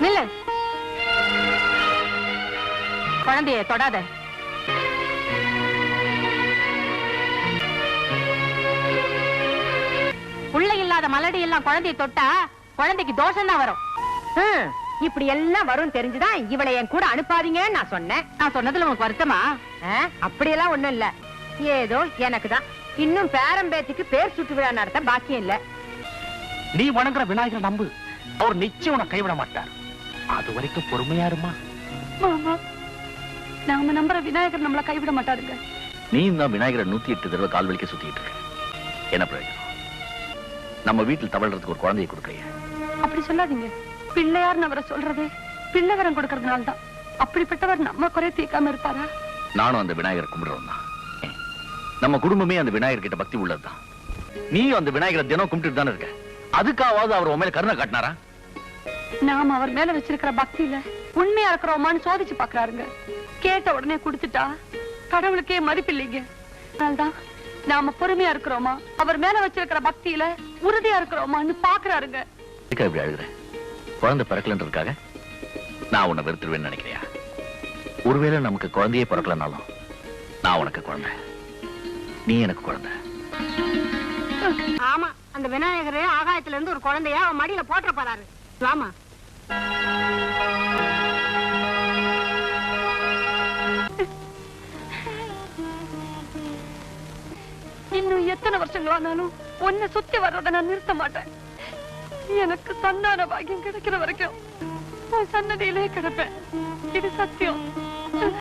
நில்லு. குழந்தைய தொடாத. உள்ள இல்லாத மலடி எல்லாம் குழந்தைய தொட்டா குழந்தைக்கு தோஷம் தான் வரும். இப்படி எல்லாம் வரும் தெரிஞ்சுதான் இவளை என் கூட அனுப்பாதீங்கன்னு நான் சொன்னேன். நான் சொன்னதுல உனக்கு வருத்தமா? அப்படியெல்லாம் ஒண்ணும் இல்ல. ஏதோ எனக்குதான் இன்னும் பேரம்பேத்திக்கு பேர் சுட்டு விழா நடத்த பாக்கியம் இல்ல. நீ வணங்குற விநாயகர் நம்பு, அவர் நிச்சயம் உன்னை கைவிட மாட்டார். அது வரைக்கும் பொறுமையா இருமா. மாமா, நாம நம்புற விநாயகர் நம்மள கைவிட மாட்டாருங்க. நீ தான் விநாயகரை 108 தடவை கால் வலிக்க சுத்திட்டு இருக்க. என்ன பிரயோஜனம்? நம்ம வீட்டில் தவழ்றதுக்கு ஒரு குழந்தையை கொடுக்கலையே. அப்படி சொல்லாதீங்க. பிள்ளையார்னு அவரை சொல்றதே பிள்ளைவரம் கொடுக்கறதுனால தான். அப்படிப்பட்டவர் நம்ம குறை தீர்க்காம இருப்பாரா? நானும் அந்த விநாயகரை கும்பிடுறோம் தான். நம்ம குடும்பமே அந்த விநாயகர் கிட்ட பக்தி உள்ளதுதான். நீ அந்த விநாயகரை தினம் கும்பிட்டு தானே இருக்க. அதுக்காவது அவர் உன் மேல கருணை காட்டினாரா? நாம அவர் மேல வச்சிருக்கிற பக்தியில உண்மையா இருக்கிறோமான்னு சோதிச்சு பாக்குறாருங்க. கேட்ட உடனே கொடுத்துட்டா கடவுளுக்கே மதிப்பில்லைங்க. அதனால்தான் நாம பொறுமையா இருக்கிறோமா, அவர் மேல வச்சிருக்கிற பக்தியில உறுதியா இருக்கிறோமான்னு பாக்குறாருங்க. இப்படி அழுகுற குழந்தை பிறக்கலன்றதுக்காக நான் உன்னை வெறுத்துருவேன்னு நினைக்கிறியா? ஒருவேளை நமக்கு குழந்தையே பிறக்கலனாலும் நான் உனக்கு குழந்தை, நீ எனக்கு குழந்தை. ஆமா, அந்த விநாயகரே ஆகாயத்துல இருந்து ஒரு குழந்தைய அவன் மடியில போட்டுற போறாரு. ஆமா, இன்னும் எத்தனை வருஷங்களானாலும் உன்னை சுத்தி வர்றத நான் நிறுத்த மாட்டேன். எனக்கு சந்தான பாக்கியம் கிடைக்கிற வரைக்கும் உன் சன்னதியிலே கிடப்பேன். இது சத்தியம்.